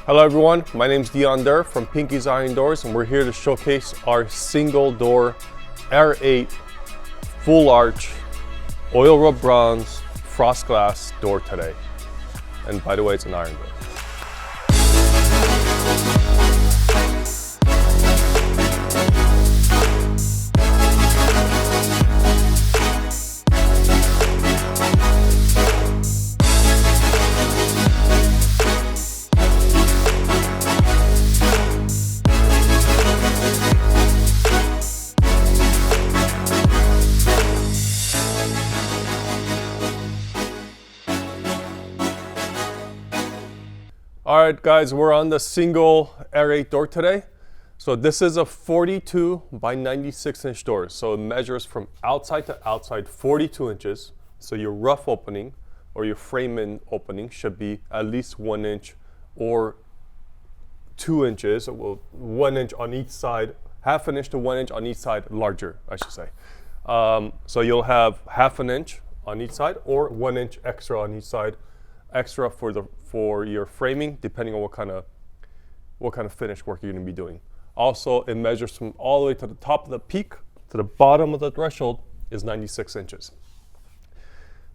Hello everyone, my name is Dion Durr from Pinky's Iron Doors, and we're here to showcase our single door R8 full arch oil rub bronze frost glass door today. And by the way, it's an iron door. All right, guys, we're on the single R8 door today. So this is a 42 by 96 inch door. So it measures from outside to outside 42 inches. So your rough opening or your frame-in opening should be at least 1 inch or 2 inches. Well, 1 inch on each side, half an inch to 1 inch on each side, larger, I should say. So you'll have half an inch on each side or 1 inch extra on each side, extra for your framing, depending on what kind of finish work you're going to be doing. Also, it measures from all the way to the top of the peak to the bottom of the threshold is 96 inches.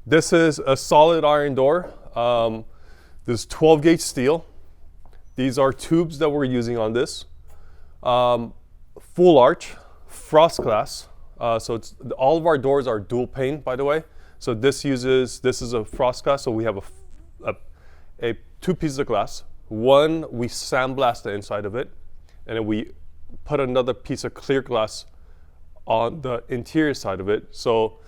This is a solid iron door. This is 12 gauge steel. These are tubes that we're using on this. Full arch, frost glass. So all of our doors are dual pane, by the way. So this is a frost glass, so we have two pieces of glass. One, we sandblast the inside of it, and then we put another piece of clear glass on the interior side of it. So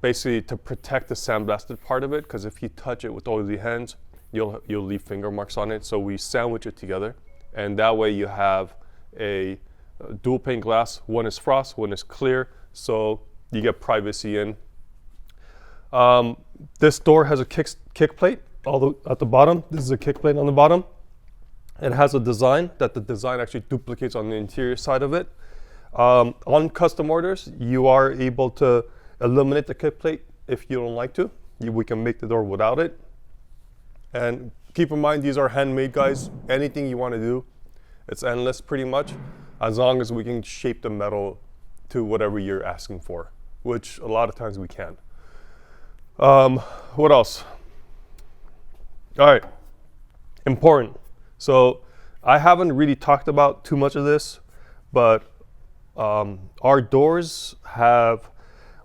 basically to protect the sandblasted part of it, because if you touch it with oily hands, you'll leave finger marks on it. So we sandwich it together, and that way you have a dual pane glass. One is frost, one is clear, so you get privacy in. This door has a kick plate at the bottom. This is a kick plate on the bottom. It has a design that the design actually duplicates on the interior side of it. On custom orders, you are able to eliminate the kick plate if you don't like to. We can make the door without it. And keep in mind, these are handmade, guys. Anything you want to do, it's endless pretty much, as long as we can shape the metal to whatever you're asking for, which a lot of times we can. What else? All right, important. So I haven't really talked about too much of this, but our doors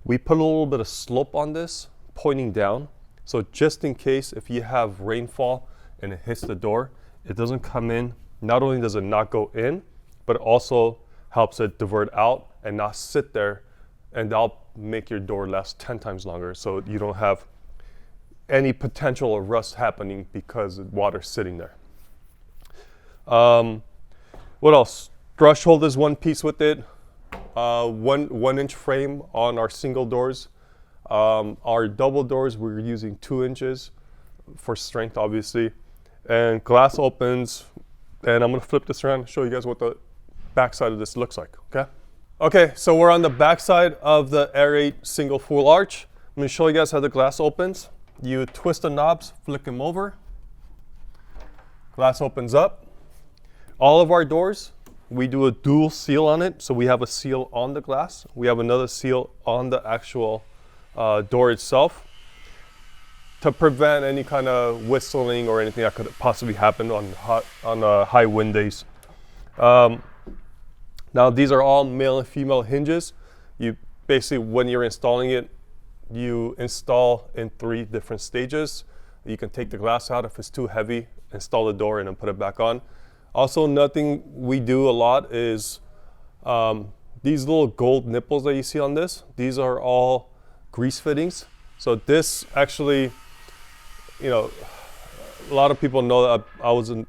we put a little bit of slope on this, pointing down. So just in case if you have rainfall and it hits the door, it doesn't come in. Not only does it not go in, but it also helps it divert out and not sit there, and that'll make your door last 10 times longer, so you don't have any potential of rust happening because the water's sitting there. What else? Threshold is one piece with it. One inch frame on our single doors. Our double doors, we're using 2 inches for strength, obviously. And glass opens, and I'm gonna flip this around and show you guys what the backside of this looks like, okay? Okay, so we're on the backside of the R8 single full arch. I'm gonna show you guys how the glass opens. You twist the knobs, flick them over. Glass opens up. All of our doors, we do a dual seal on it. So we have a seal on the glass. We have another seal on the actual door itself to prevent any kind of whistling or anything that could possibly happen on high wind days. Now these are all male and female hinges. You basically, when you're installing it, you install in 3 different stages. You can take the glass out if it's too heavy, install the door, and then put it back on. Also, nothing we do a lot is these little gold nipples that you see on this. These are all grease fittings. So this actually, a lot of people know that I was an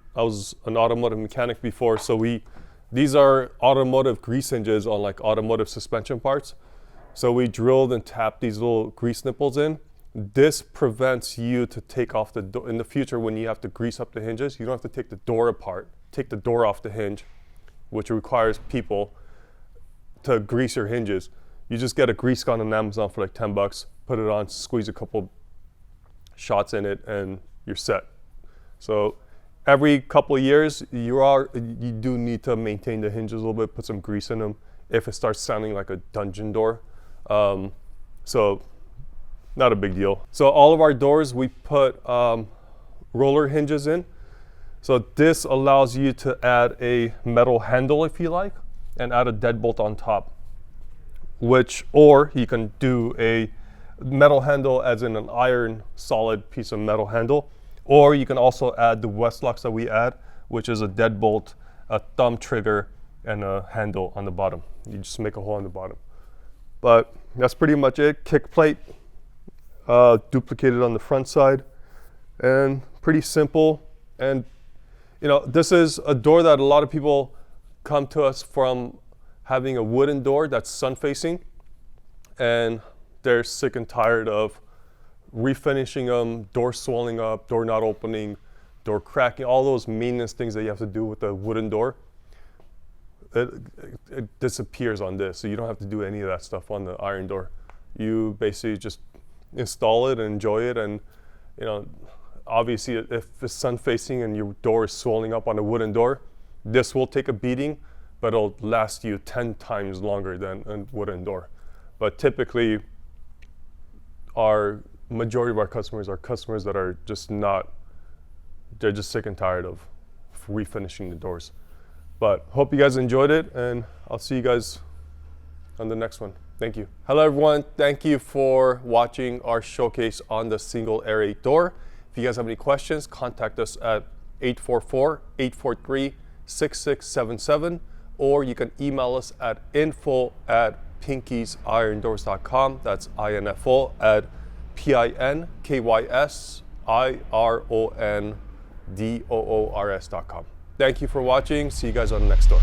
automotive mechanic before. So these are automotive grease hinges on like automotive suspension parts. So we drilled and tapped these little grease nipples in. This prevents you to take off the door. In the future, when you have to grease up the hinges, you don't have to take the door apart, take the door off the hinge, which requires people to grease your hinges. You just get a grease gun on Amazon for like 10 bucks, put it on, squeeze a couple shots in it, and you're set. So every couple of years, you do need to maintain the hinges a little bit, put some grease in them if it starts sounding like a dungeon door. So not a big deal. So all of our doors, we put roller hinges in. So this allows you to add a metal handle if you like, and add a deadbolt on top. Or you can do a metal handle as in an iron solid piece of metal handle. Or you can also add the Westlocks that we add, which is a deadbolt, a thumb trigger, and a handle on the bottom. You just make a hole on the bottom. But that's pretty much it. Kick plate, duplicated on the front side, and pretty simple. And you know, this is a door that a lot of people come to us from having a wooden door that's sun facing, and they're sick and tired of refinishing them, door swelling up, door not opening, door cracking, all those maintenance things that you have to do with a wooden door. It disappears on this, so you don't have to do any of that stuff on the iron door. You basically just install it and enjoy it. And you know, obviously if it's sun facing and your door is swelling up on a wooden door, this will take a beating, but it'll last you 10 times longer than a wooden door. But typically our majority of our customers are customers that are just they're just sick and tired of refinishing the doors. But hope you guys enjoyed it, and I'll see you guys on the next one. Thank you. Hello everyone, thank you for watching our showcase on the single air 8 door. If you guys have any questions, contact us at 844-843-6677, or you can email us at info@pinkysirondoors.com. That's info at pinkysirondoors.com. Thank you for watching. See you guys on the next door.